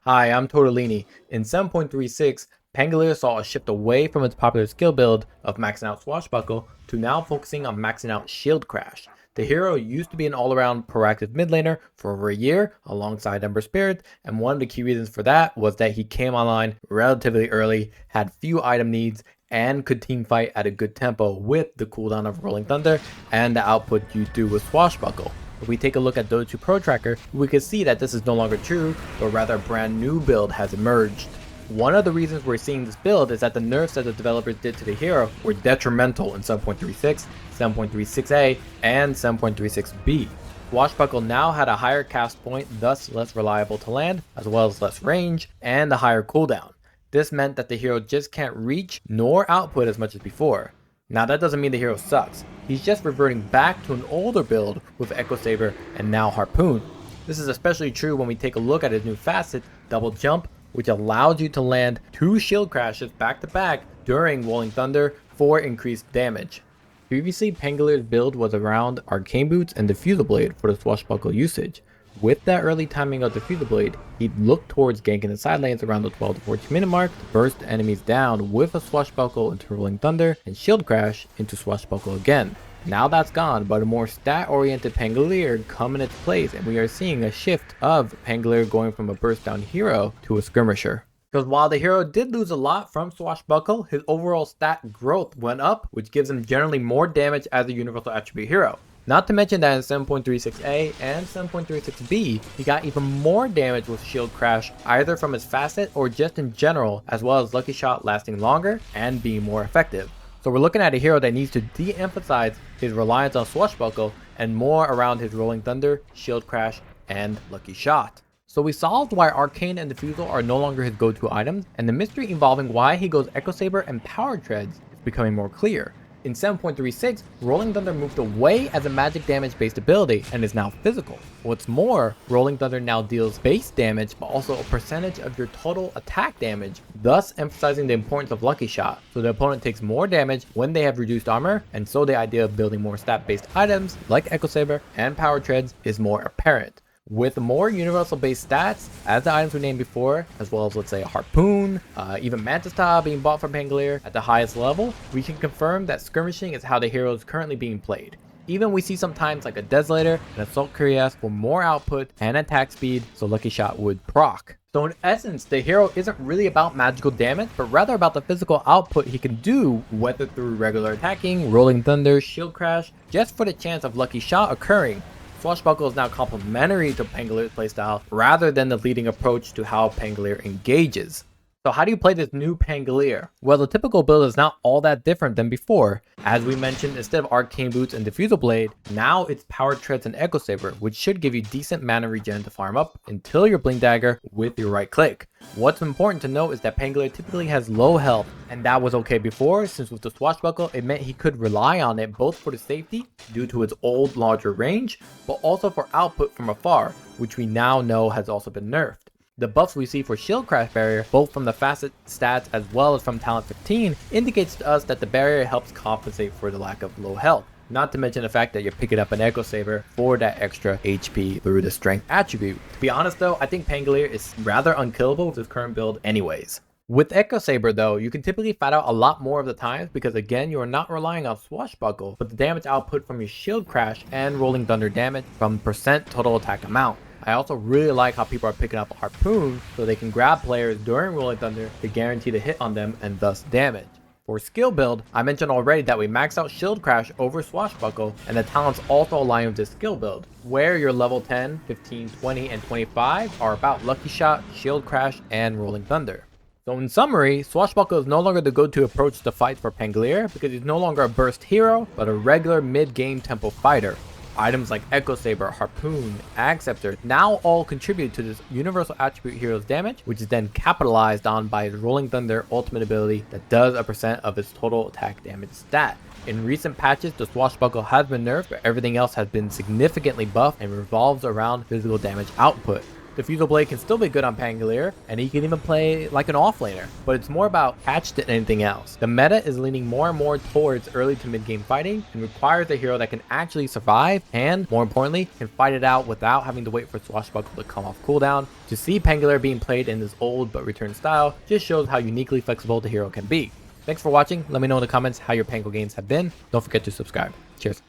Hi, I'm Torte de Lini. In 7.36, Pangolier saw a shift away from its popular skill build of maxing out Swashbuckle to now focusing on maxing out Shield Crash. The hero used to be an all-around proactive mid laner for over a year alongside Ember Spirit, and one of the key reasons for that was that he came online relatively early, had few item needs, and could teamfight at a good tempo with the cooldown of Rolling Thunder and the output you do with Swashbuckle. If we take a look at Dota 2 Pro Tracker, we can see that this is no longer true, but rather a brand new build has emerged. One of the reasons we're seeing this build is that the nerfs that the developers did to the hero were detrimental in 7.36, 7.36a, and 7.36b. Swashbuckle now had a higher cast point, thus less reliable to land, as well as less range, and a higher cooldown. This meant that the hero just can't reach nor output as much as before. Now that doesn't mean the hero sucks, he's just reverting back to an older build with Echo Sabre and now Harpoon. This is especially true when we take a look at his new Facet, Double Jump, which allows you to land 2 shield crashes back to back during Rolling Thunder for increased damage. Previously, Pangolier's build was around Arcane Boots and Diffusal Blade for the Swashbuckle usage. With that early timing of Diffusal Blade, he'd look towards ganking the side lanes around the 12 to 14 minute mark to burst enemies down with a Swashbuckle into Rolling Thunder and Shield Crash into Swashbuckle again. Now that's gone, but a more stat-oriented Pangolier come in its place, and we are seeing a shift of Pangolier going from a burst down hero to a skirmisher. Because while the hero did lose a lot from Swashbuckle, his overall stat growth went up, which gives him generally more damage as a universal attribute hero. Not to mention that in 7.36a and 7.36b, he got even more damage with Shield Crash, either from his Facet or just in general, as well as Lucky Shot lasting longer and being more effective. So we're looking at a hero that needs to de-emphasize his reliance on Swashbuckle and more around his Rolling Thunder, Shield Crash, and Lucky Shot. So we solved why Arcane and Diffusal are no longer his go-to items, and the mystery involving why he goes Echo Sabre and Power Treads is becoming more clear. In 7.36, Rolling Thunder moved away as a magic damage based ability and is now physical. What's more, Rolling Thunder now deals base damage but also a percentage of your total attack damage, thus emphasizing the importance of Lucky Shot, so the opponent takes more damage when they have reduced armor, and so the idea of building more stat based items like Echo Sabre and Power Treads is more apparent. With more universal based stats, as the items we named before, as well as let's say a Harpoon, even Manta Style being bought from Pangolier at the highest level, we can confirm that skirmishing is how the hero is currently being played. Even we see sometimes like a Desolator and Assault Cuirass for more output and attack speed, so Lucky Shot would proc. So in essence, the hero isn't really about magical damage, but rather about the physical output he can do, whether through regular attacking, Rolling Thunder, Shield Crash, just for the chance of Lucky Shot occurring. Swashbuckle is now complementary to Pangolier's playstyle rather than the leading approach to how Pangolier engages. So how do you play this new Pangolier? Well, the typical build is not all that different than before. As we mentioned, instead of Arcane Boots and Diffusal Blade, now it's Power Treads and Echo Sabre, which should give you decent mana regen to farm up until your Blink Dagger with your right click. What's important to note is that Pangolier typically has low health, and that was okay before, since with the Swashbuckle, it meant he could rely on it both for the safety, due to its old larger range, but also for output from afar, which we now know has also been nerfed. The buffs we see for Shield Crash Barrier, both from the Facet stats as well as from Talent 15, indicates to us that the barrier helps compensate for the lack of low health. Not to mention the fact that you're picking up an Echo Sabre for that extra HP through the strength attribute. To be honest though, I think Pangolier is rather unkillable with his current build anyways. With Echo Sabre though, you can typically fight out a lot more of the times because again, you are not relying on Swashbuckle, but the damage output from your Shield Crash and Rolling Thunder damage from percent total attack amount. I also really like how people are picking up a Harpoon so they can grab players during Rolling Thunder to guarantee the hit on them and thus damage. For skill build, I mentioned already that we max out Shield Crash over Swashbuckle, and the talents also align with this skill build, where your level 10, 15, 20, and 25 are about Lucky Shot, Shield Crash, and Rolling Thunder. So in summary, Swashbuckle is no longer the go-to approach to fight for Pangolier because he's no longer a burst hero, but a regular mid-game tempo fighter. Items like Echo Sabre, Harpoon, Acceptor now all contribute to this universal attribute hero's damage, which is then capitalized on by his Rolling Thunder ultimate ability that does a percent of its total attack damage stat. In recent patches, the Swashbuckle has been nerfed, but everything else has been significantly buffed and revolves around physical damage output. Diffusal Blade can still be good on Pangolier, and he can even play like an offlaner, but it's more about catch than anything else. The meta is leaning more and more towards early to mid game fighting and requires a hero that can actually survive and, more importantly, can fight it out without having to wait for Swashbuckle to come off cooldown. To see Pangolier being played in this old but returned style just shows how uniquely flexible the hero can be. Thanks for watching. Let me know in the comments how your Pango games have been. Don't forget to subscribe. Cheers.